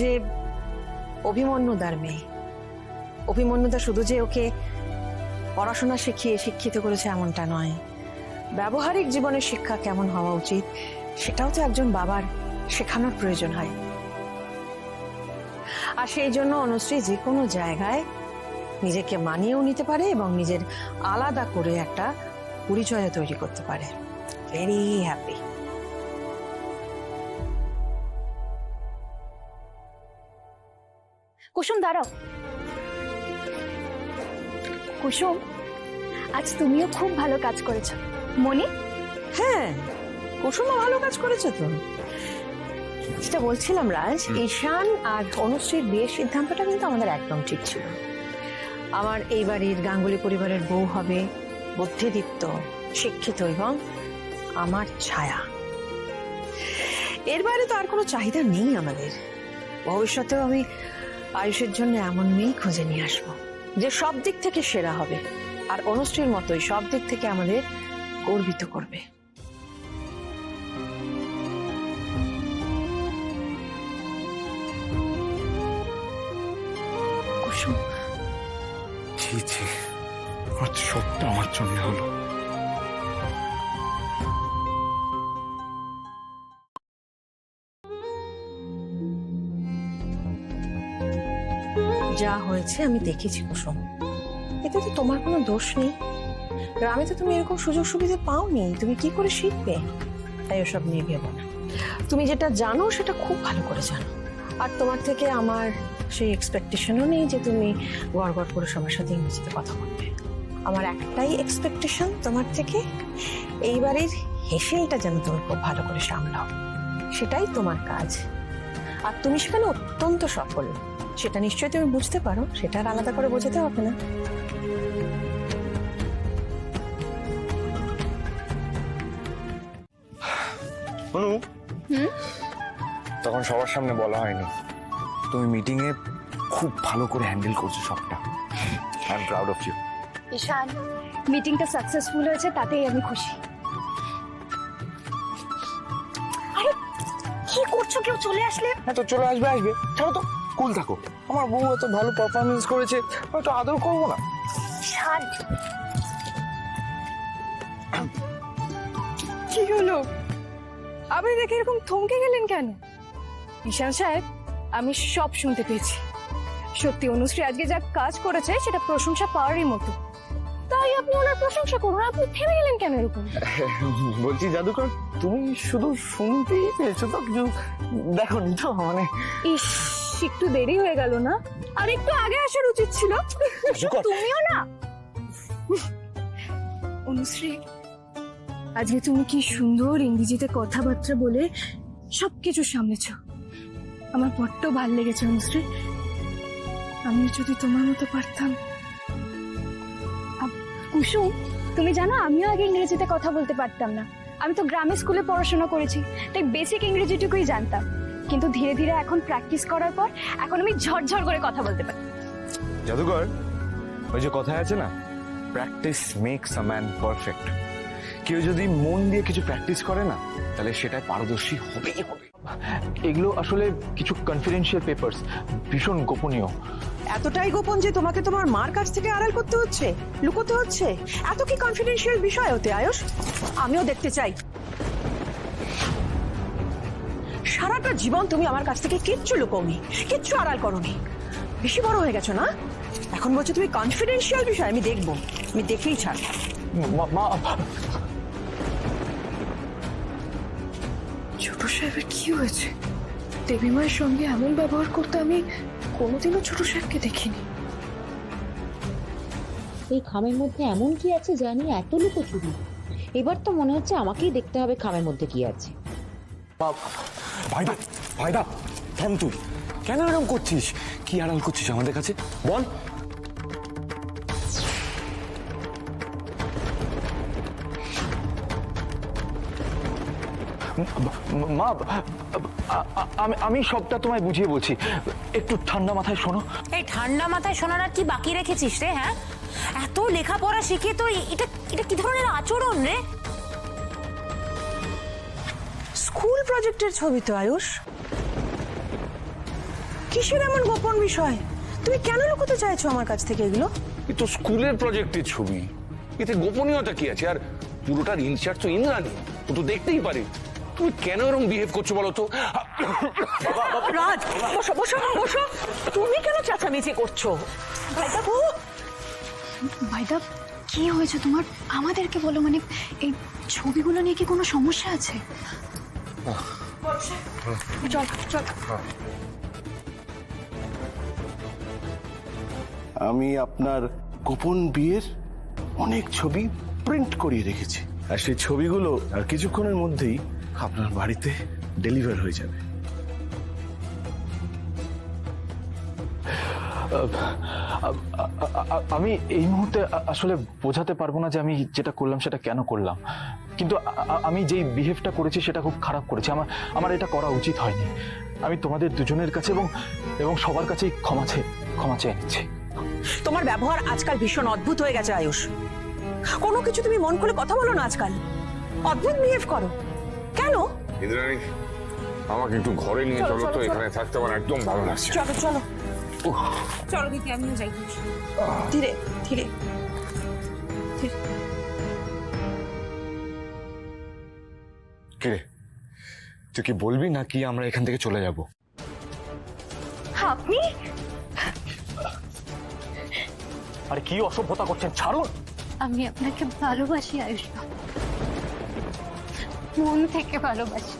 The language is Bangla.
যে অভিমন্যুদার মেয়ে। অভিমন্যুদা শুধু যে ওকে পড়াশোনা শিখিয়ে শিক্ষিত করেছে এমনটা নয়, ব্যবহারিক জীবনের শিক্ষা কেমন হওয়া উচিত সেটাও তো একজন বাবার শেখানোর প্রয়োজন হয়। আর সেই জন্য অনুশ্রী যে কোনো জায়গায় নিজেকে মানিয়েও নিতে পারে এবং নিজের আলাদা করে একটা পরিচয় তৈরি করতে পারে। Very happy. কুসুম দাঁড়াও। কুসুম, আজ তুমিও খুব ভালো কাজ করেছো। মনি? হ্যাঁ, কুসুমও ভালো কাজ করেছে তো। যেটা বলছিলাম রাজ, ঈশান আর অনুশ্রীর বিয়ের সিদ্ধান্তটা কিন্তু আমাদের একদম ঠিক ছিল। আমার এই বাড়ির গাঙ্গুলি পরিবারের বউ হবে বুদ্ধিদীপ্ত, শিক্ষিত এবং আমার ছায়া। এর বাইরে তো আর কোনো চাহিদা নেই আমাদের। ভবিষ্যতেও আমি আয়ুষের জন্য এমন মেয়ে খুঁজে নিয়ে আসবো যে সব দিক থেকে সেরা হবে আর অনুশ্রীর মতোই সব দিক থেকে আমাদের গর্বিত করবে। কুসুম, ছি ছি, আজ সবটা আমার জন্য হলো। যা হয়েছে আমি দেখেছি কুসুম, এতে তো তোমার কোনো দোষ নেই। গ্রামে তো তুমি এরকম সুযোগ সুবিধা পাওনি, তুমি কি করে শিখবে? তাই ওসব নিয়ে ভেবো না। তুমি যেটা জানো সেটা খুব ভালো করে জানো। আর তোমার থেকে আমার সেই এক্সপেকটেশনও নেই যে তুমি গড় গড় করে সবার সাথে ইংরেজিতে কথা বলবে। আমার একটাই এক্সপেকটেশন তোমার থেকে, এই বাড়ির হেসেলটা যেন তুমি খুব ভালো করে সামলাও। সেটাই তোমার কাজ। আর তুমি সেখানে অত্যন্ত সফল, সেটা নিশ্চয়ই তুমি বুঝতে পারো। সেটা আর আলাদা করে বোঝাতে হবে না। অনু, তখন সবার সামনে বলা হয়নি, তুমি মিটিং এ খুব ভালো করে হ্যান্ডেল করছো সবটা। I am proud of you. Ishaan, মিটিংটা সাকসেসফুল হয়েছে তাতেই আমি খুশি। আরে কি করছো? কেউ চলে আসলে? হ্যাঁ তো চলে আসবে, আসবে, ছাড়ো তো, কুল থাকো। আমার বউ এত ভালো পারফরমেন্স করেছে, হয়তো আদর করবো না? ঈশান, কি হলো? আপনি দেখে এরকম থমকে গেলেন কেন? ঈশান সাহেব, আমি সব শুনতে পেয়েছি। সত্যি অনুশ্রী আজকে যা কাজ করেছে সেটা প্রশংসা পাওয়ারই মতো। তাই আপনি ওনার প্রশংসা করুন, আপনি থেমে গেলেন কেন এরকম? বলছি জাদুকর, তুমি শুধু শুনতেই পেয়েছো তো, কিছু দেখোনি তো? মানে ইস, একটু দেরি হয়ে গেল না? আর একটু আগে আসার উচিত ছিল। তুমিও না? অনুশ্রী, আজকে তুমি কি সুন্দর ইংরেজিতে কথাবার্তা বলে সবকিছু সামলেছো। আমার বড্ড ভাল লেগেছে অনুশ্রী। আমি যদি তোমার মতো পারতাম। কুসুম, তুমি জানো আমিও আগে ইংরেজিতে কথা বলতে পারতাম না। আমি তো গ্রামের স্কুলে পড়াশোনা করেছি, তাই বেসিক ইংরেজিটুকুই জানতাম। কিন্তু ধীরে ধীরে এখন প্র্যাকটিস করার পর এখন আমি ঝরঝর করে কথা বলতে পারি। জাদুকর, ওই যে কথায় আছে না, practice makes a man perfect. কেউ যদি মন দিয়ে কিছু প্র্যাকটিস করে না, তাহলে সেটাই পারদর্শী হবেই হবে। এগুলো আসলে কিছু কনফিডেন্সিয়াল পেপারস, ভীষণ গোপনীয়। এতটাই গোপন যে তোমাকে তোমার মার কাছ থেকে আড়াল করতে হচ্ছে, লুকোতে হচ্ছে? এত কি কনফিডেন্সিয়াল বিষয় হতে আয়ুষ? আমিও দেখতে চাই। সারাটা জীবন তুমি আমার কাছ থেকে কিচ্ছু লুকোওনি, কিচ্ছু আড়াল করোনি। বেশি বড় হয়ে গেছো না? এখন বলছো তুমি কনফিডেন্সিয়াল বিষয়? আমি দেখবো, আমি দেখেই ছাড়। মা, ছোট সাহেবের কি হয়েছে? দেবী মায়ের সঙ্গে এমন ব্যবহার করতে আমি কোনোদিনও ছোট সাহেবকে দেখিনি। এই খামের মধ্যে এমন কি আছে জানি এত লুকোচুরি? এবার তো মনে হচ্ছে আমাকেই দেখতে হবে খামের মধ্যে কি আছে। ভাইদা, ভাইদা, থাম তুই। কেন এরকম করছিস? কি আড়াল করছিস আমাদের কাছে বল? মা, আমি সবটা তোমায় বুঝিয়ে বলছি, একটু ঠান্ডা মাথায় শোনো। এই ঠান্ডা মাথায় শোনার আর কি বাকি রেখেছিস রে? হ্যাঁ, এত লেখাপড়া শিখে তো এটা এটা কি ধরনের আচরণ রে? স্কুল প্রজেক্টের ছবি তো আয়ুষ। কিসের এমন গোপন বিষয়? তুমি কেন লুকোতে চাইছো আমার কাছ থেকে এগুলো? এ তো স্কুলের প্রজেক্টের ছবি, এতে গোপনীয়তা কি আছে? আর পুরোটার ইনচার্জ তো ইন্দ্রাণী, ও তো দেখতেই পারে। তুমি কেন এরকম বিহেভ করছো বলো তো? রাজ, বসো বসো বসো। তুমি কেন চেঁচামেচি করছো? ভাইটা ভাইদা, কি হয়েছে তোমার? আমাদেরকে বলো, মানে এই ছবিগুলো নিয়ে কি কোনো সমস্যা আছে? চল চল। আমি আপনার গোপন বিয়ের অনেক ছবি প্রিন্ট করিয়ে রেখেছি, আর সেই ছবিগুলো আর কিছুক্ষণের মধ্যেই আপনার বাড়িতে ডেলিভার হয়ে যাবে। আমি এই মুহূর্তে আসলে বোঝাতে পারবো না যে আমি যেটা করলাম সেটা কেন করলাম, কিন্তু আমি যেই বিহেভটা করেছি সেটা খুব খারাপ করেছি। আমার এটা করা উচিত হয়নি। আমি তোমাদের দুজনের কাছে এবং সবার কাছেই ক্ষমা চেয়ে নিচ্ছি। তোমার ব্যবহার আজকাল ভীষণ অদ্ভুত হয়ে গেছে আয়ুষ। কোনো কিছু তুমি মন খুলে কথা বলো না আজকাল, অদ্ভুত বিহেভ করো কেন? ইন্দ্রাণী, আমাকে একটু ঘরে নিয়ে চলো তো, এখানে থাকতে আমার একদম ভালো লাগছে। চলো চলো চলো দিদি, আমিও যাই। ধীরে ধীরে। কিরে, তুই কি বলবি নাকি আমরা এখান থেকে চলে যাব? আপনি আরে কি অসভ্যতা করছেন, ছাড়ুন। আমি আপনাকে ভালোবাসি আয়ুষ, মন থেকে ভালোবাসি।